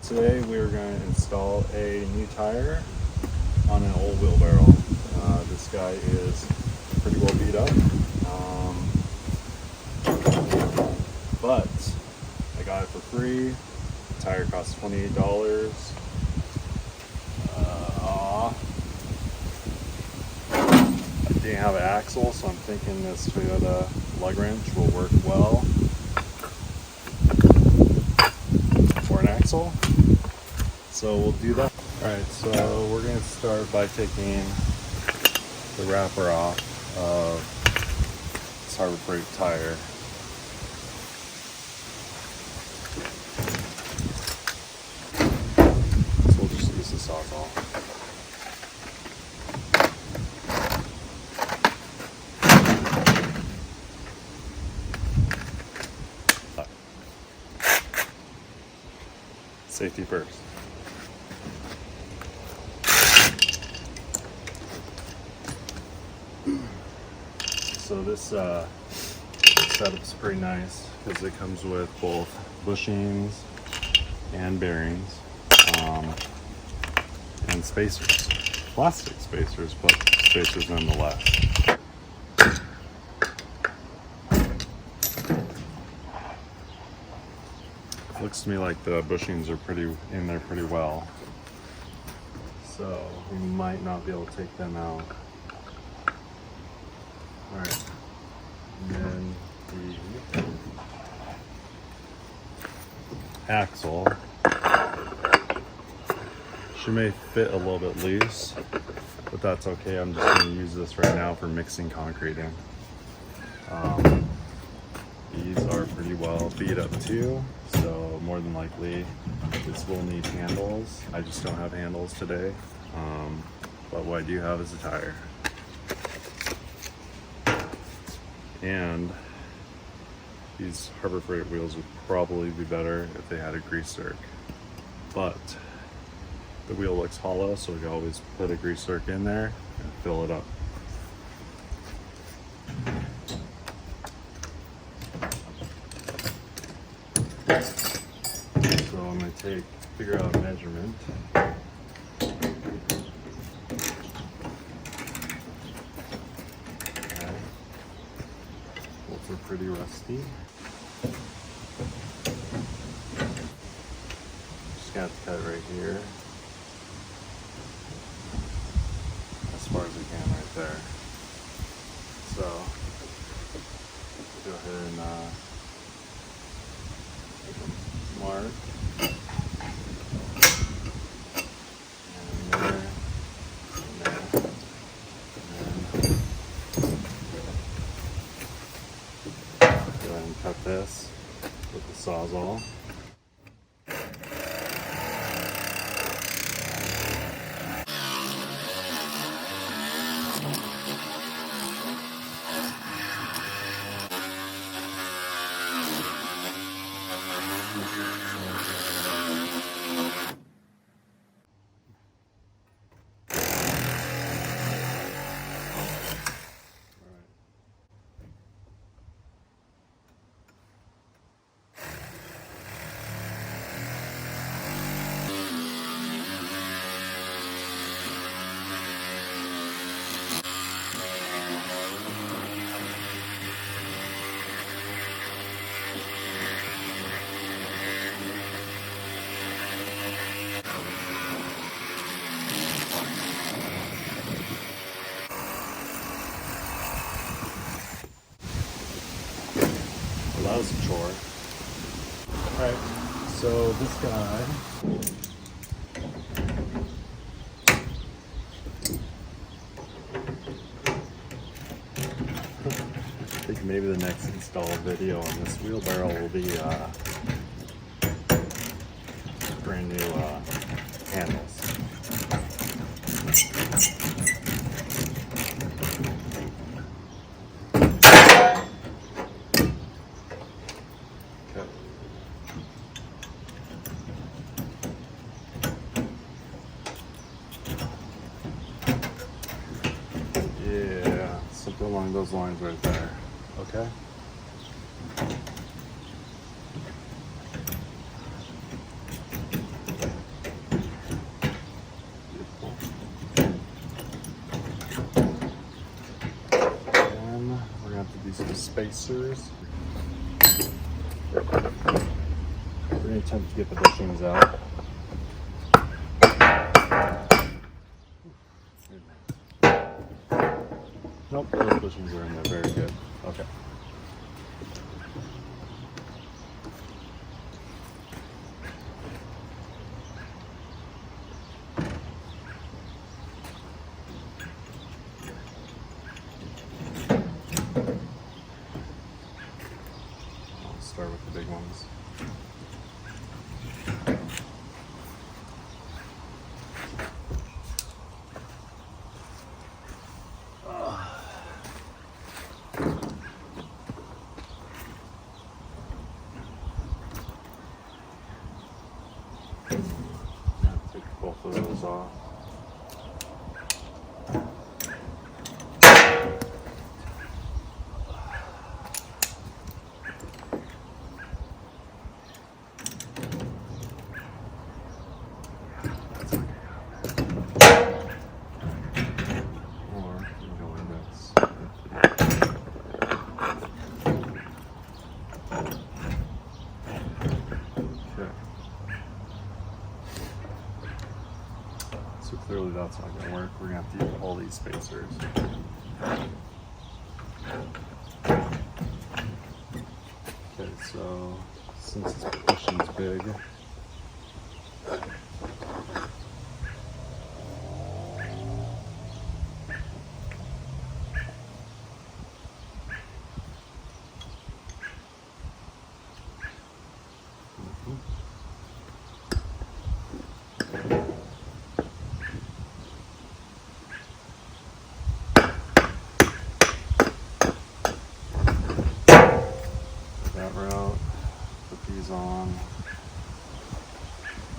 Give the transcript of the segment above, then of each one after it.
Today we're going to install a new tire on an old wheelbarrow. This guy is pretty well beat up, but I got it for free. The tire costs $28. I didn't have an axle, so I'm thinking this Toyota lug wrench will work well for an axle. So we'll do that. Alright, so we're going to start by taking the wrapper off of this Harbor Freight tire. So we'll just use the Sawzall. Safety first. So this setup's pretty nice because it comes with both bushings and bearings and spacers. Plastic spacers, but spacers nonetheless. Looks to me like the bushings are in there pretty well, so we might not be able to take them out. All right, and then the axle, she may fit a little bit loose, but that's okay. I'm just going to use this right now for mixing concrete in. These are pretty well beat up too, so more than likely this will need handles. I just don't have handles today, but what I do have is a tire. And these Harbor Freight wheels would probably be better if they had a grease zerk, but the wheel looks hollow, so we can always put a grease zerk in there and fill it up. So I'm going to figure out a measurement. Bolts are pretty rusty. Just got to cut right here. As far as we can right there. So go ahead and make a mark. And there. And there. Go ahead and cut this with the Sawzall. That was a chore. Alright, so this guy, I think maybe the next install video on this wheelbarrow will be brand new handles. Yeah, something along those lines right there. Okay. spacers. We're going to attempt to get the bushings out. Nope, those bushings are in there. Very good. Okay. I'll start with the big ones. Take both of those off. So clearly that's not going to work. We're going to have to use all these spacers. Okay, so since this bushing's big, that route, put these on,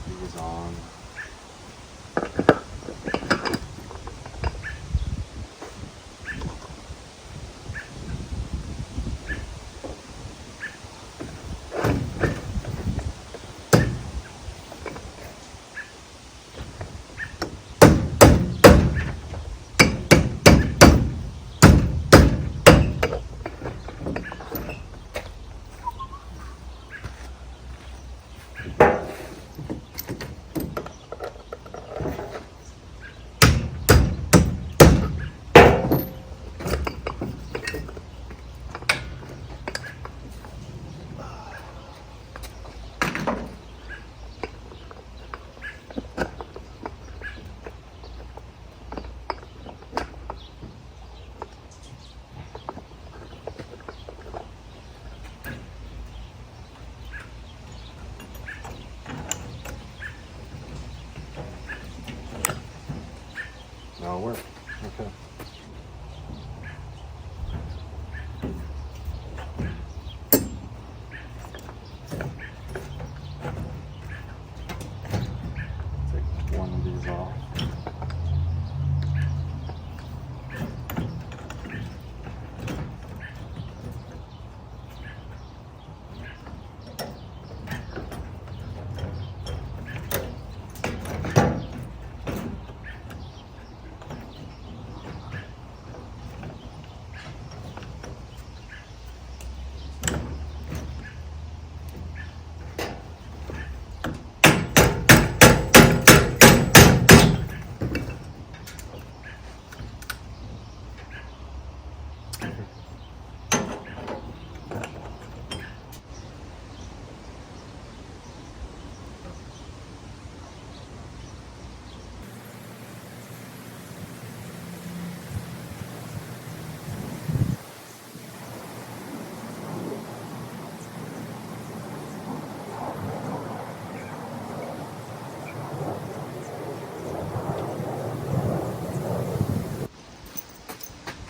these on. That'll work. Okay. Take one of these off.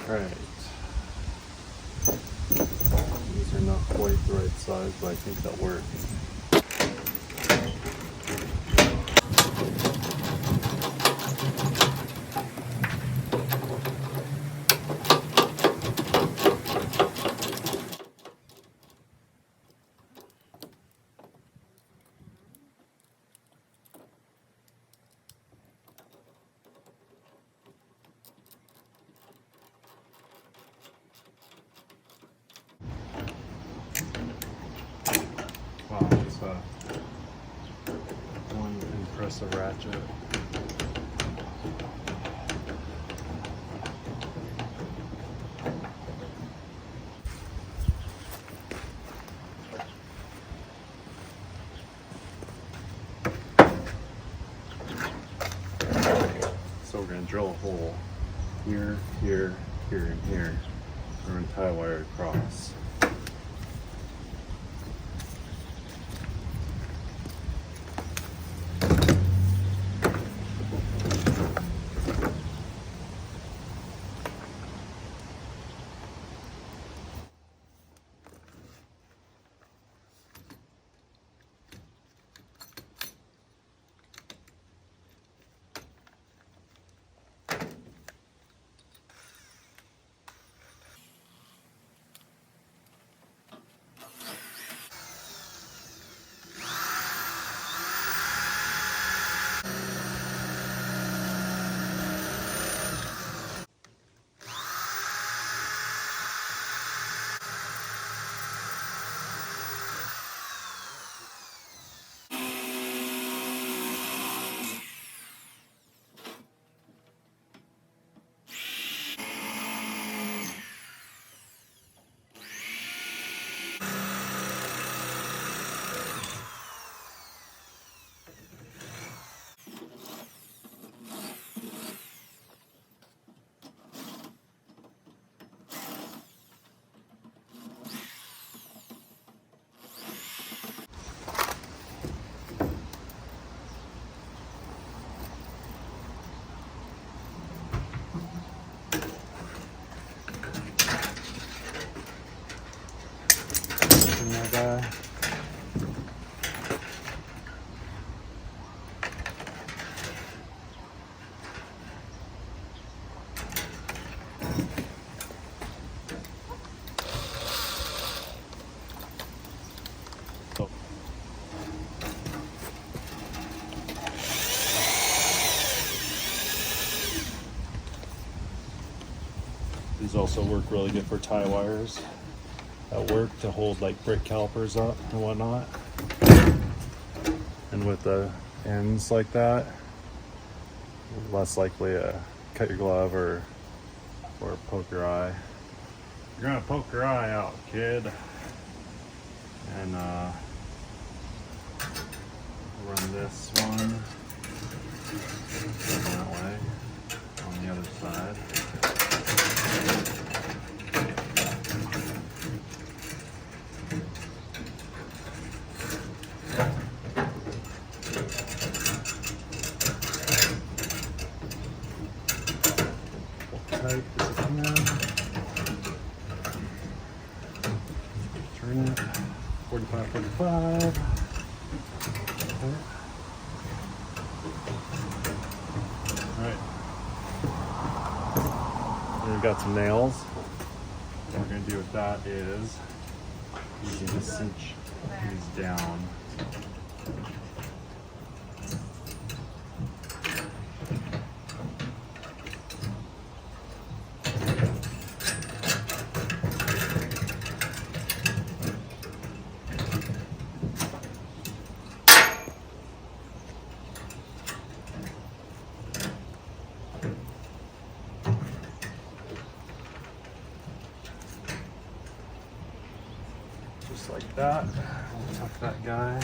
Alright. These are not quite the right size, but I think that works. press the ratchet. So we're going to drill a hole here, here, here, and here. We're going to tie a wire across. These also work really good for tie wires at work to hold like brake calipers up and whatnot. And with the ends like that, less likely to cut your glove or poke your eye. You're gonna poke your eye out, kid. And run this one that way on the other side. Tight as it can. Turn it 45, 45. Okay. Alright. Then we've got some nails. What we're going to do with that is you can just cinch these down. Just like that. We'll tuck that guy.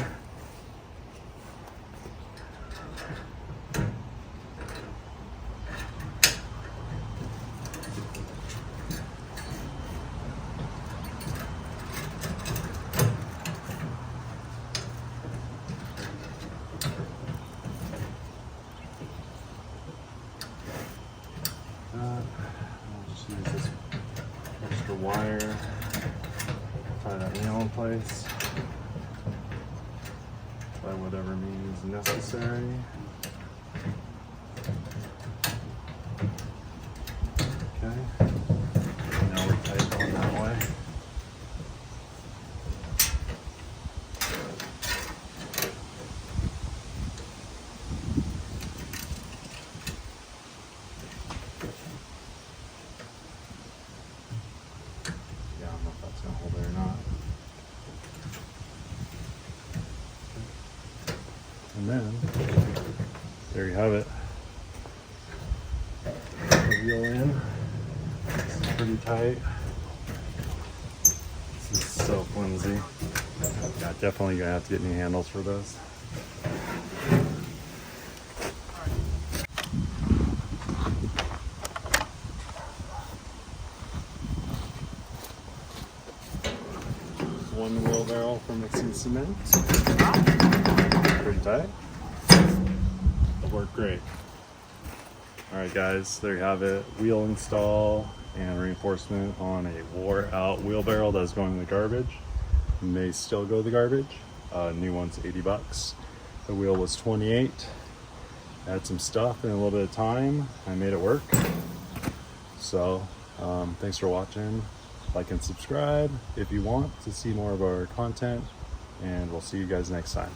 I'll just use this extra wire. Tie that nail in place by whatever means necessary. Okay, now we're tight going that way. Yeah, I don't know if that's gonna hold it or not. And then there you have it. The wheel in. This is pretty tight. This is so flimsy. Yeah, definitely gonna have to get new handles for this. One wheel barrel for mixing cement. Pretty tight. It'll work great. Alright guys, there you have it. Wheel install and reinforcement on a wore out wheelbarrow that's going in the garbage. May still go to the garbage. New one's 80 bucks. The wheel was 28. Add some stuff in a little bit of time. I made it work. So thanks for watching. Like and subscribe if you want to see more of our content, and we'll see you guys next time.